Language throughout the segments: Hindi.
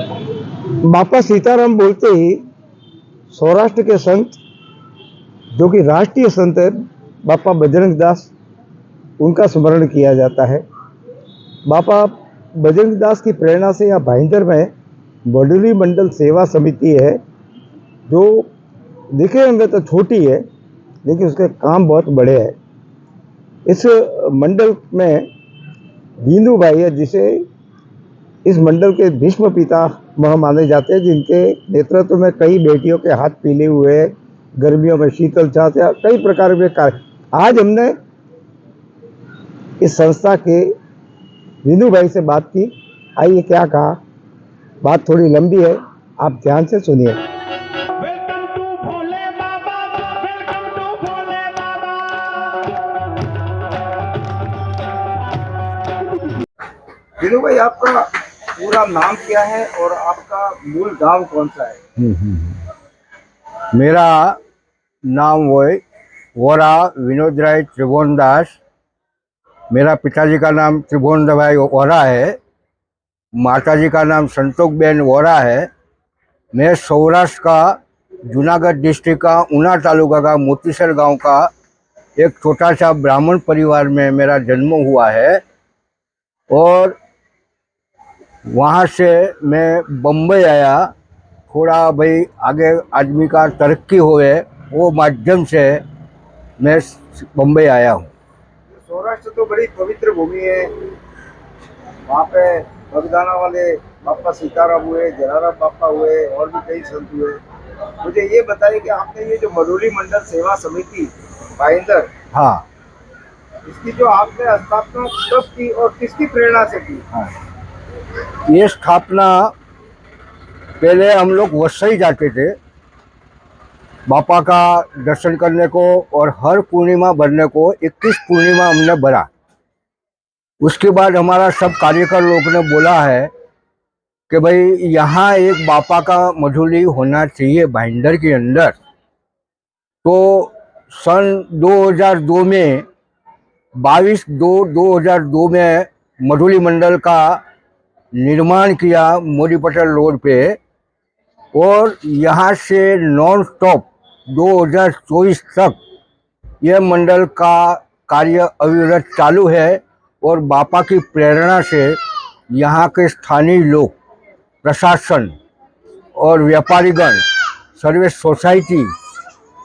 बापा सीताराम बोलते ही सौराष्ट्र के संत, जो कि राष्ट्रीय संत है, बापा बजरंग दास, उनका स्मरण किया जाता है। बापा बजरंग दास की प्रेरणा से यहाँ भाईंदर में मधुली मंडल सेवा समिति है, जो दिखने में तो छोटी है लेकिन उसके काम बहुत बड़े हैं। इस मंडल में बीनू भाई है, जिसे इस मंडल के भीष्म पितामह माने जाते हैं, जिनके नेतृत्व में कई बेटियों के हाथ पीले हुए, गर्मियों में शीतल छाछ या कई प्रकार के कार्य। आज हमने इस संस्था के बीनू भाई से बात की। आइए क्या कहा, बात थोड़ी लंबी है, आप ध्यान से सुनिए। बीनू भाई, आपका पूरा नाम क्या है और आपका मूल गांव कौन सा है? मेरा नाम वोरा विनोद राय त्रिभुवन दास। मेरा पिताजी का नाम त्रिभुवन भाई वोरा है, माताजी का नाम संतोष बेन वोरा है। मैं सौराष्ट्र का जूनागढ़ डिस्ट्रिक्ट का ऊना तालुका का मोतीसर गांव का एक छोटा सा ब्राह्मण परिवार में मेरा जन्म हुआ है और वहाँ से मैं बम्बई आया। थोड़ा भाई आगे आदमी का तरक्की हुए वो माध्यम से मैं बम्बई आया हूँ। सौराष्ट्र तो बड़ी पवित्र भूमि है, वहाँ पे बगदाना वाले बापा सीताराम हुए, जलाराम बापा हुए और भी कई संत हुए। मुझे ये बताइए कि आपने ये जो मधुली मंडल सेवा समिति भाईंदर, हाँ, इसकी जो आपने स्थापना कब की और किसकी प्रेरणा से की? हाँ, ये स्थापना पहले हम लोग वसई जाते थे बापा का दर्शन करने को, और हर पूर्णिमा भरने को 21 पूर्णिमा हमने भरा। उसके बाद हमारा सब कार्यकर लोग ने बोला है कि भाई यहाँ एक बापा का मधुली होना चाहिए भाईंदर के अंदर। तो सन 2002 में 22/2/2002 में मधुली मंडल का निर्माण किया मोदी पटेल रोड पे, और यहाँ से नॉन स्टॉप 2024 तक यह मंडल का कार्य अविरत चालू है। और बापा की प्रेरणा से यहाँ के स्थानीय लोग, प्रशासन और व्यापारीगण, सर्विस सोसाइटी,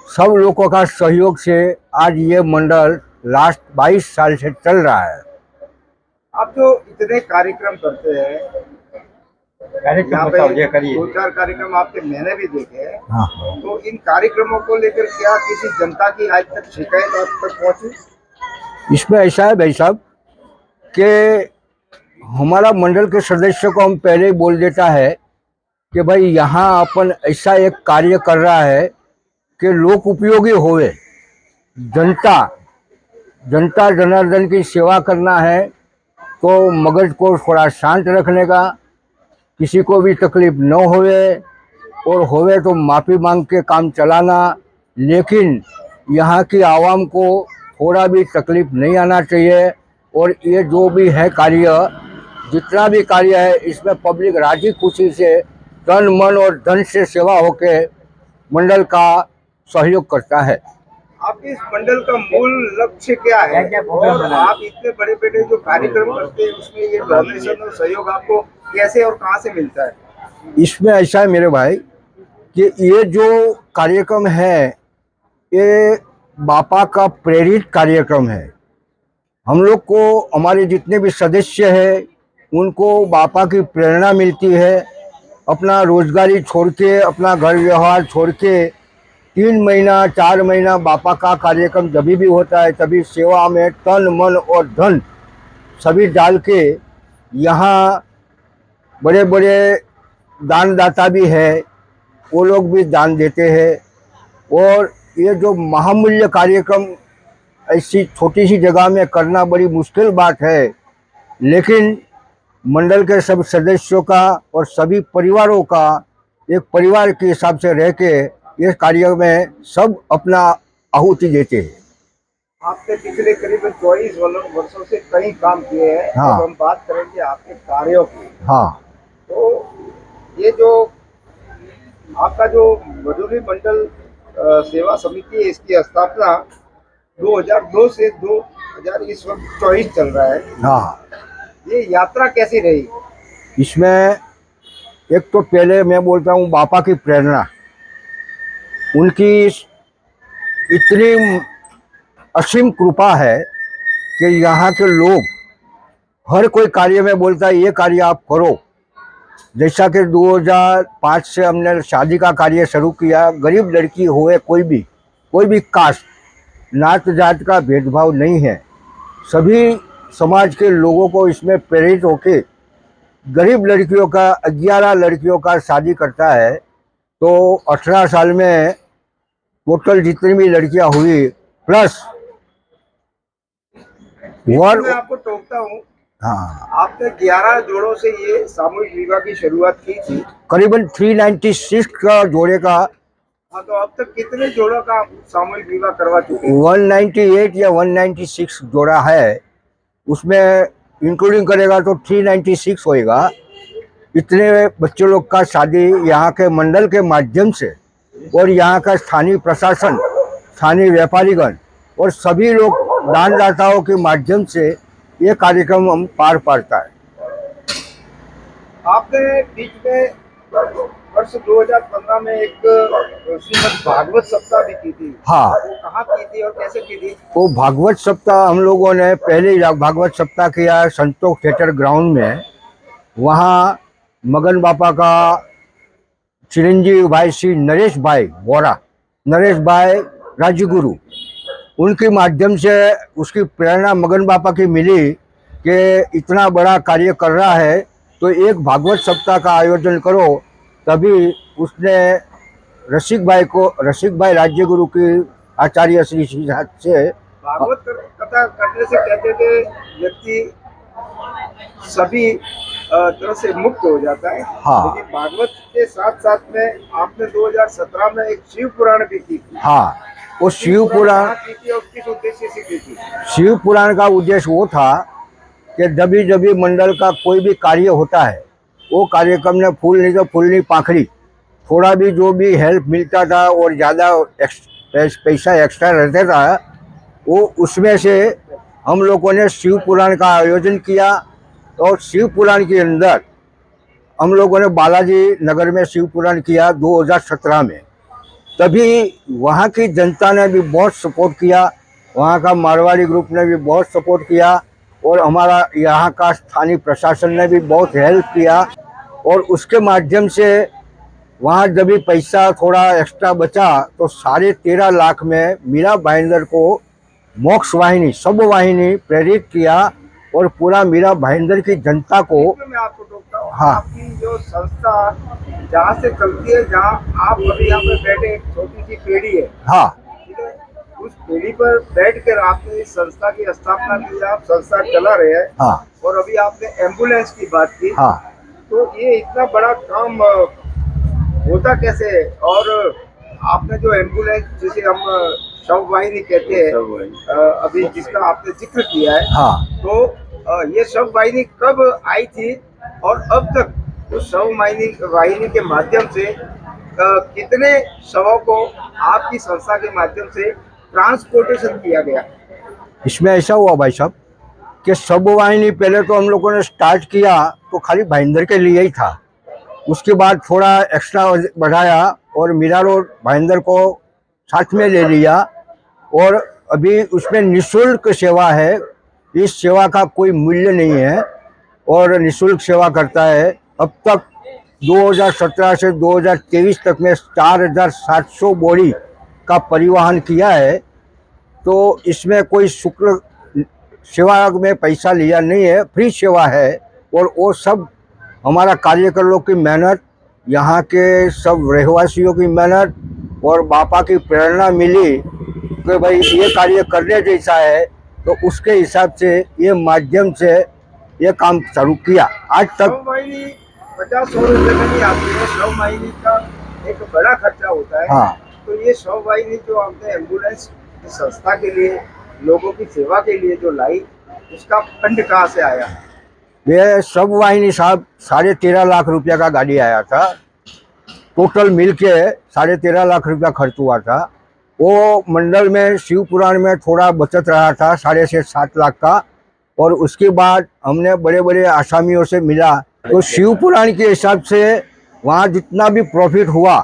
सब लोगों का सहयोग से आज ये मंडल लास्ट 22 साल से चल रहा है। आप जो इतने कार्यक्रम करते हैं, यहाँ पे 2-4 कार्यक्रम आपके मैंने भी देखे हैं। हाँ। तो इन कार्यक्रमों को लेकर क्या किसी जनता की आज तक शिकायत आप तक पहुंची? इसमें ऐसा है भाई साहब कि हमारा मंडल के सदस्य को हम पहले ही बोल देता है कि भाई यहाँ अपन ऐसा एक कार्य कर रहा है कि लोक उपयोगी होवे, जनता जनार्दन की सेवा करना है। तो मगज को थोड़ा शांत रखने का, किसी को भी तकलीफ न होवे, और होवे तो माफ़ी मांग के काम चलाना। लेकिन यहाँ की आवाम को थोड़ा भी तकलीफ नहीं आना चाहिए। और ये जो भी है कार्य, जितना भी कार्य है, इसमें पब्लिक राजी खुशी से तन मन और धन से सेवा होके मंडल का सहयोग करता है। आपके इस मंडल का मूल लक्ष्य क्या है? और आप इतने बड़े बड़े जो कार्यक्रम करते हैं, उसमें ये डोनेशन और सहयोग आपको कैसे और कहाँ से मिलता है? इसमें ऐसा है मेरे भाई कि ये जो कार्यक्रम है, ये बापा का प्रेरित कार्यक्रम है। हम लोग को, हमारे जितने भी सदस्य हैं, उनको बापा की प्रेरणा मिलती है। अपना रोजगारी छोड़ के, अपना घर व्यवहार छोड़ के 3 महीना 4 महीना बापा का कार्यक्रम जब भी होता है, तभी सेवा में तन मन और धन सभी डाल के, यहाँ बड़े बड़े दानदाता भी है, वो लोग भी दान देते हैं। और ये जो महामूल्य कार्यक्रम ऐसी छोटी सी जगह में करना बड़ी मुश्किल बात है, लेकिन मंडल के सब सदस्यों का और सभी परिवारों का एक परिवार के हिसाब से रह के इस कार्य में सब अपना आहुति देते हैं। आपने पिछले करीब 24 वर्षों से कई काम किए हैं। हाँ। तो हम बात करेंगे आपके कार्यों की। हाँ। तो ये जो आपका जो मजदूरी मंडल सेवा समिति है, इसकी स्थापना 2002 से 2000 इस वक्त 24 चल रहा है। हाँ, ये यात्रा कैसी रही? इसमें एक तो पहले मैं बोलता हूँ बापा की प्रेरणा, उनकी इतनी असीम कृपा है कि यहाँ के लोग हर कोई कार्य में बोलता है ये कार्य आप करो। जैसा कि 2005 से हमने शादी का कार्य शुरू किया। गरीब लड़की होए कोई भी कास्ट, नात जात का भेदभाव नहीं है। सभी समाज के लोगों को इसमें प्रेरित होके गरीब लड़कियों का 11 लड़कियों का शादी करता है। तो 18 साल में टोटल जितनी भी लड़कियां हुई प्लस वर। मैं आपको टोकता हूँ, हाँ, आपने 11 जोड़ों से ये सामूहिक विवाह की शुरुआत की थी। करीबन 396 का जोड़े का। हाँ, तो अब तक कितने जोड़ों का सामूहिक विवाह करवा चुके हैं? 198 या 196 जोड़ा है, उसमें इंक्लूडिंग करेगा तो 396 होएगा। इतने बच्चे लोग का शादी यहाँ के मंडल के माध्यम से और यहाँ का स्थानीय प्रशासन, स्थानीय व्यापारीगण और सभी लोग दानदाताओं के माध्यम से ये कार्यक्रम हम पार पाड़ता है। आपने बीच में वर्ष 2015 में एक श्रीमद् भागवत सप्ताह भी की थी। हाँ, वो कहाँ की थी और कैसे की थी? वो भागवत सप्ताह हम लोगों ने पहले ही भागवत सप्ताह किया संतोष थिएटर ग्राउंड में। वहाँ मगन बापा का चिरंजीवी भाई श्री नरेश भाई वोरा, नरेश भाई राजगुरु, उनके माध्यम से उसकी प्रेरणा मगन बापा की मिली कि इतना बड़ा कार्य कर रहा है तो एक भागवत सप्ताह का आयोजन करो। तभी उसने रसिक भाई राज्यगुरु की आचार्य श्री से भागवत कथा करने से कहते थे व्यक्ति सभी तरह से मुक्त हो जाता है। हाँ। लेकिन भागवत के साथ साथ में आपने 2017 में एक शिव पुराण भी की थी। हाँ, वो शिव पुराण कहाँ की थी और किस उद्देश्य से की थी? शिव पुराण का उद्देश्य वो था कि जब भी मंडल का कोई भी कार्य होता है, वो कार्यक्रम में फूल नहीं तो फूलनी पाखड़ी, थोड़ा भी जो भी हेल्प मिलता था और ज़्यादा पैसा एक्स्ट्रा रहता था, वो उसमें से हम लोगों ने शिव पुराण का आयोजन किया। और शिव पुराण के अंदर हम लोगों ने बालाजी नगर में शिव पुराण किया 2017 में। तभी वहाँ की जनता ने भी बहुत सपोर्ट किया, वहाँ का मारवाड़ी ग्रुप ने भी बहुत सपोर्ट किया और हमारा यहाँ का स्थानीय प्रशासन ने भी बहुत हेल्प किया। और उसके माध्यम से वहाँ जब भी पैसा थोड़ा एक्स्ट्रा बचा तो 13.5 लाख में मीरा भाईंदर को मोक्ष वाहिनी सब वाहिनी प्रेरित किया और पूरा मीरा भाईंदर की जनता को। मैं आपको टोकता हूँ। हाँ। आपकी जो संस्था जहाँ से चलती है, जहाँ आप अभी यहाँ पे बैठे, एक छोटी सी पेड़ी है। हाँ, ठीक है, उस पेड़ी पर बैठकर आपने इस संस्था की स्थापना की, आप संस्था चला रहे हैं। हाँ, और अभी आपने एम्बुलेंस की बात की। हाँ। तो ये इतना बड़ा काम होता कैसे है? और आपने जो एम्बुलेंस जिसे हम शव वाहिनी कहते हैं, अभी जिसका आपने जिक्र किया है, हाँ, तो ये शव वाहिनी कब आई थी और अब तक उस शव वाहिनी के माध्यम से कितने शवों को आपकी संस्था के माध्यम से ट्रांसपोर्टेशन किया गया? इसमें ऐसा हुआ भाई साहब कि सब वाहिनी पहले तो हम लोगों ने स्टार्ट किया तो खाली भाईंदर के लिए ही था। उसके बाद थोड़ा एक्स्ट्रा बढ़ाया और मीरा रोड भाईंदर को साथ में ले लिया और अभी उसमें निःशुल्क सेवा है। इस सेवा का कोई मूल्य नहीं है और निःशुल्क सेवा करता है। अब तक 2017 से 2023 तक में 4700 बोरी का परिवहन किया है। तो इसमें कोई शुल्क सेवा में पैसा लिया नहीं है, फ्री सेवा है। और वो सब हमारा कार्यकर्ताओं की मेहनत, यहाँ के सब रहवासियों की मेहनत और बापा की प्रेरणा मिली कि भाई ये कार्य करने जैसा है, तो उसके हिसाब से ये माध्यम से ये काम शुरू किया। आज तक शव वाहिनी 50 रुपये में नहीं आती है, शव वाहिनी का एक बड़ा खर्चा होता है। हाँ। तो ये शव वाहिनी जो आपने एम्बुलेंस की संस्था के लिए, लोगों की सेवा के लिए जो लाई, उसका फंड कहाँ से आया? ये सब वाहिनी साहब 13.5 लाख रुपया का गाड़ी आया था। टोटल मिल के 13.5 लाख रुपया खर्च हुआ था। वो मंडल में शिव पुराण में थोड़ा बचत रहा था 6.5-7 लाख का। और उसके बाद हमने बड़े बड़े आसामियों से मिला तो शिव पुराण के हिसाब से वहाँ जितना भी प्रॉफिट हुआ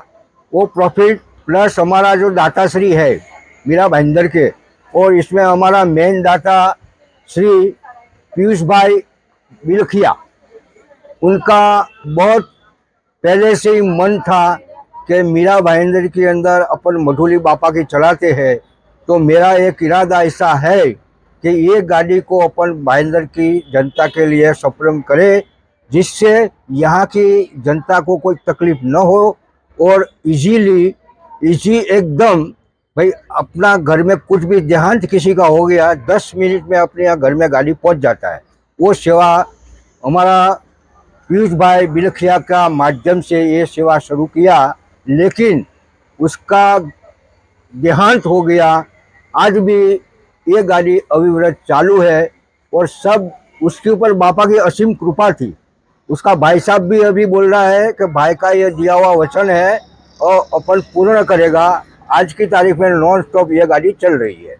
वो प्रॉफिट प्लस हमारा जो दाताश्री है मीरा भाईंदर के, और इसमें हमारा मेन दाता श्री पीयूष भाई बिलखिया, उनका बहुत पहले से ही मन था कि मीरा भाईंदर के अंदर अपन मधुली बापा की चलाते हैं। तो मेरा एक इरादा ऐसा है कि ये गाड़ी को अपन भाईंदर की जनता के लिए सप्रेम करें, जिससे यहाँ की जनता को कोई तकलीफ न हो और इजी एकदम भाई अपना घर में कुछ भी देहांत किसी का हो गया 10 मिनट में अपने यहाँ घर में गाड़ी पहुँच जाता है। वो सेवा हमारा पीयूष भाई बिलखिया का माध्यम से ये सेवा शुरू किया, लेकिन उसका देहांत हो गया। आज भी ये गाड़ी अविरत चालू है और सब उसके ऊपर बापा की असीम कृपा थी। उसका भाई साहब भी अभी बोल रहा है कि भाई का ये दिया हुआ वचन है और अपन पूर्ण करेगा। आज की तारीख में नॉन स्टॉप ये गाड़ी चल रही है।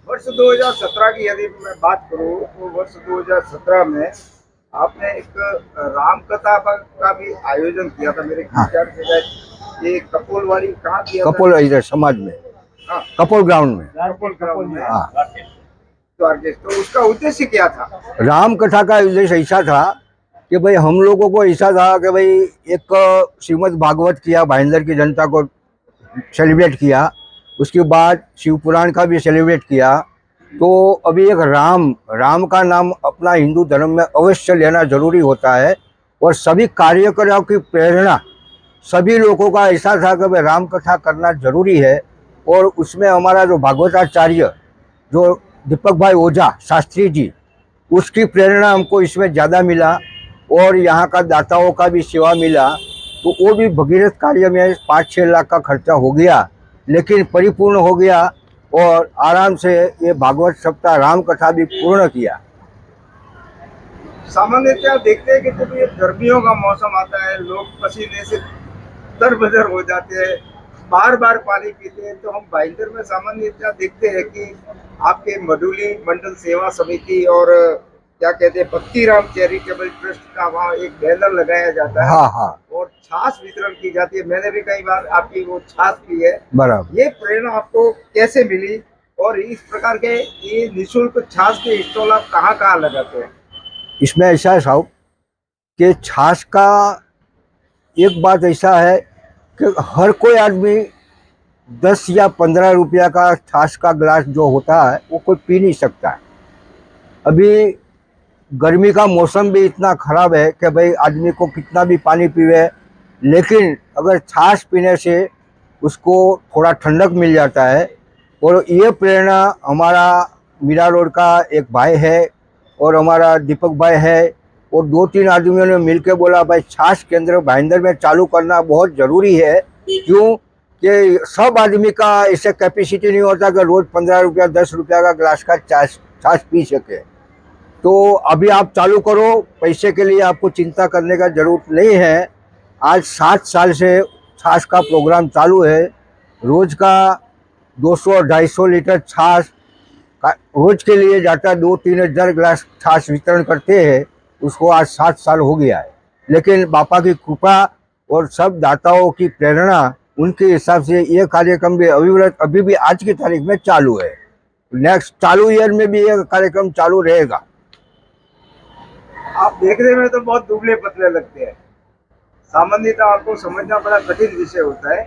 वर्ष 2017 की यदि मैं बात करूं तो वर्ष 2017 में आपने एक राम कथा का भी आयोजन किया था मेरे ख्याल से। ये कपोलवाड़ी कहाँ किया था? कपोल इधर समाज में, हाँ, कपोल ग्राउंड में। कपोल ग्राउंड में। हाँ, तो उसका उद्देश्य क्या था? राम कथा का उद्देश्य ऐसा था कि भाई हम लोगों को ऐसा था कि भाई एक श्रीमद् भागवत किया, भाईंदर की जनता को सेलिब्रेट किया, उसके बाद शिव पुराण का भी सेलिब्रेट किया। तो अभी एक राम का नाम अपना हिंदू धर्म में अवश्य लेना जरूरी होता है। और सभी कार्यकर्ताओं की प्रेरणा सभी लोगों का ऐसा था कि भाई राम कथा करना जरूरी है। और उसमें हमारा जो भागवताचार्य जो दीपक भाई ओझा शास्त्री जी, उसकी प्रेरणा हमको इसमें ज़्यादा मिला और यहाँ का दाताओं का भी सेवा मिला। तो वो भी भगीरथ कार्य में 5-6 लाख का खर्चा हो गया, लेकिन परिपूर्ण हो गया और आराम से ये भागवत सप्ताह राम कथा भी पूर्ण किया। सामान्यतः देखते हैं कि जब ये गर्मियों का मौसम आता है लोग पसीने से दरबदर हो जाते हैं, बार बार पानी पीते हैं। तो हम भाईंदर में सामान्यतः देखते हैं कि आपके मधुली मंडल सेवा समिति और क्या कहते हैं पत्तीराम चैरिटेबल ट्रस्ट का वहाँ एक बैनर लगाया जाता है। हाँ, और छाछ वितरण की जाती है। मैंने भी कई बार आपकी वो छाछ पी है। बराबर। ये प्रेरणा आपको कैसे मिली और इस प्रकार के ये निःशुल्क छाछ के स्टॉल आप कहाँ लगाते हैं? इसमें ऐसा है साहब कि छाछ का एक बात ऐसा है कि हर कोई आदमी 10 या 15 रुपया का छाछ का गिलास जो होता है वो कोई पी नहीं सकता है। अभी गर्मी का मौसम भी इतना ख़राब है कि भाई आदमी को कितना भी पानी पीवे, लेकिन अगर छाछ पीने से उसको थोड़ा ठंडक मिल जाता है। और ये प्रेरणा हमारा मीरा रोड का एक भाई है और हमारा दीपक भाई है और 2-3 आदमियों ने मिलकर बोला भाई छाछ केंद्र भाईंदर में चालू करना बहुत ज़रूरी है। क्यों कि सब आदमी का ऐसे कैपेसिटी नहीं होता कि रोज़ 15 रुपया 10 रुपया का गिलास का छाछ पी सके। तो अभी आप चालू करो, पैसे के लिए आपको चिंता करने का ज़रूरत नहीं है। आज 7 साल से छाछ का प्रोग्राम चालू है। रोज़ का 200-250 लीटर छाछ रोज के लिए जाता, 2-3 हज़ार गिलास छाछ वितरण करते हैं। उसको आज 7 साल हो गया है, लेकिन बापा की कृपा और सब दाताओं की प्रेरणा उनके हिसाब से ये कार्यक्रम भी अविरत अभी भी आज की तारीख में चालू है। नेक्स्ट चालू ईयर में भी ये कार्यक्रम चालू रहेगा। आप देखने में तो बहुत दुबले पतले लगते हैं। सामान्यतः आपको समझना बड़ा कठिन विषय होता है।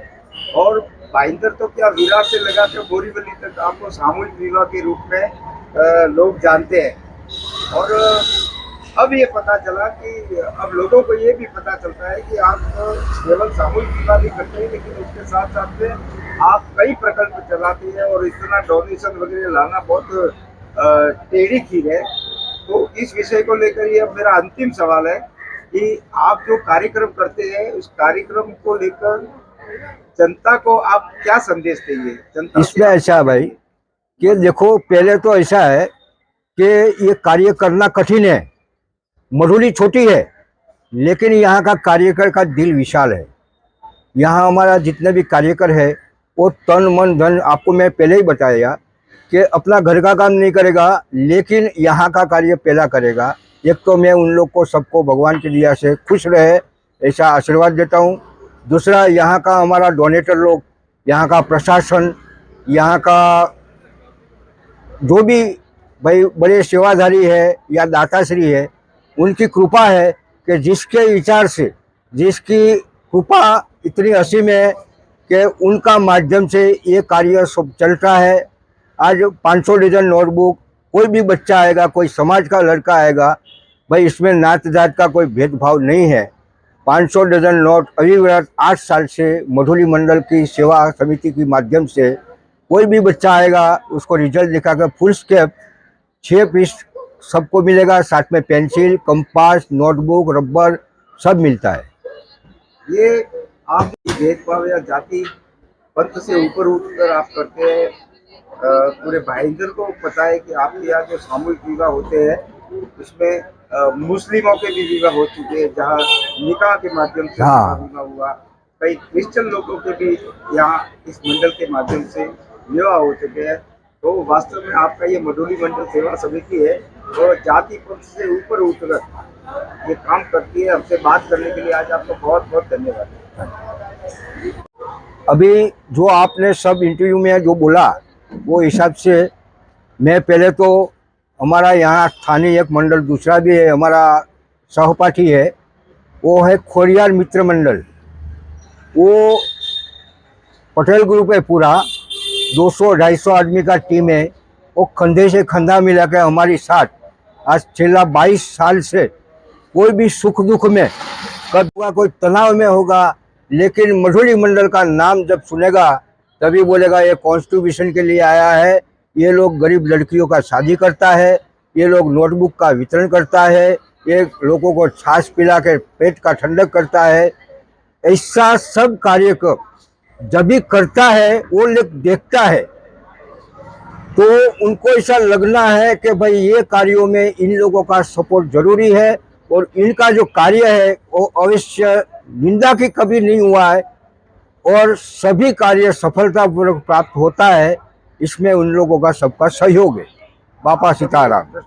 और भाईंदर तो क्या विरार से लगा कर बोरीवली तक आपको सामूहिक विवाह के रूप में लोग जानते हैं। और अब ये पता चला कि अब लोगों को ये भी पता चलता है कि आप केवल सामूहिक विवाह नहीं करते हैं, लेकिन उसके साथ साथ में आप कई प्रकल्प चलाते हैं और इतना डोनेशन वगैरह लाना बहुत टेढ़ी खीर है। तो इस विषय को लेकर ये अब मेरा अंतिम सवाल है कि आप जो कार्यक्रम करते हैं उस कार्यक्रम को लेकर जनता को आप क्या संदेश देंगे? जनता इसमें ऐसा है भाई कि देखो, पहले तो ऐसा है कि ये कार्य करना कठिन है, मधुली छोटी है, लेकिन यहाँ का कार्यकर का दिल विशाल है। यहाँ हमारा जितने भी कार्यकर है वो तन मन धन, आपको मैं पहले ही बताया कि अपना घर का काम नहीं करेगा, लेकिन यहाँ का कार्य पहला करेगा। एक तो मैं उन लोग को सबको भगवान की दया से खुश रहे ऐसा आशीर्वाद देता हूँ। दूसरा, यहाँ का हमारा डोनेटर लोग, यहाँ का प्रशासन, यहाँ का जो भी भाई बड़े सेवाधारी है या दाताश्री है, उनकी कृपा है कि जिसके विचार से, जिसकी कृपा इतनी असीम है कि उनका माध्यम से ये कार्य सब चलता है। आज 500 डजन नोटबुक, कोई भी बच्चा आएगा, कोई समाज का लड़का आएगा, भाई इसमें नात जात का कोई भेदभाव नहीं है। 500 डजन नोट अविरत 8 साल से मधुली मंडल की सेवा समिति के माध्यम से कोई भी बच्चा आएगा उसको रिजल्ट दिखाकर फुल स्केप 6 पीस सबको मिलेगा, साथ में पेंसिल, कंपास, नोटबुक, रबर सब मिलता है। ये आप भेदभाव या जाति पंथ से ऊपर उठकर आप करते हैं। पूरे भाईंदर को पता है कि आपके यहाँ जो सामूहिक विवाह होते हैं उसमें मुस्लिमों के भी विवाह हो चुके हैं, जहाँ निकाह के माध्यम से विवाह हुआ। कई क्रिश्चियन लोगों के भी यहाँ इस मंडल के माध्यम से विवाह हो चुके हैं। तो वास्तव में आपका ये मधुली मंडल सेवा समिति है और जाति पंथ से ऊपर उठकर ये काम करती है। हमसे बात करने के लिए आज आपको बहुत बहुत धन्यवाद। अभी जो आपने सब इंटरव्यू में जो बोला वो हिसाब से मैं पहले तो हमारा यहाँ स्थानीय एक मंडल दूसरा भी है, हमारा सहपाठी है, वो है खोरियार मित्र मंडल। वो पटेल ग्रुप है, पूरा 200-250 आदमी का टीम है। वो कंधे से कंधा मिला के हमारी साथ आज छेल्ला 22 साल से कोई भी सुख दुख में, कब हुआ कोई तनाव में होगा, लेकिन मधुली मंडल का नाम जब सुनेगा तभी बोलेगा ये कॉन्स्टिट्यूशन के लिए आया है, ये लोग गरीब लड़कियों का शादी करता है, ये लोग नोटबुक का वितरण करता है, ये लोगों को छाछ पिला के पेट का ठंडक करता है। ऐसा सब कार्यक्रम जब भी करता है वो लोग देखता है तो उनको ऐसा लगना है कि भाई ये कार्यों में इन लोगों का सपोर्ट जरूरी है और इनका जो कार्य है वो अवश्य निंदा की कभी नहीं हुआ है और सभी कार्य सफलतापूर्वक प्राप्त होता है। इसमें उन लोगों का सबका सहयोग है। बापा सीताराम।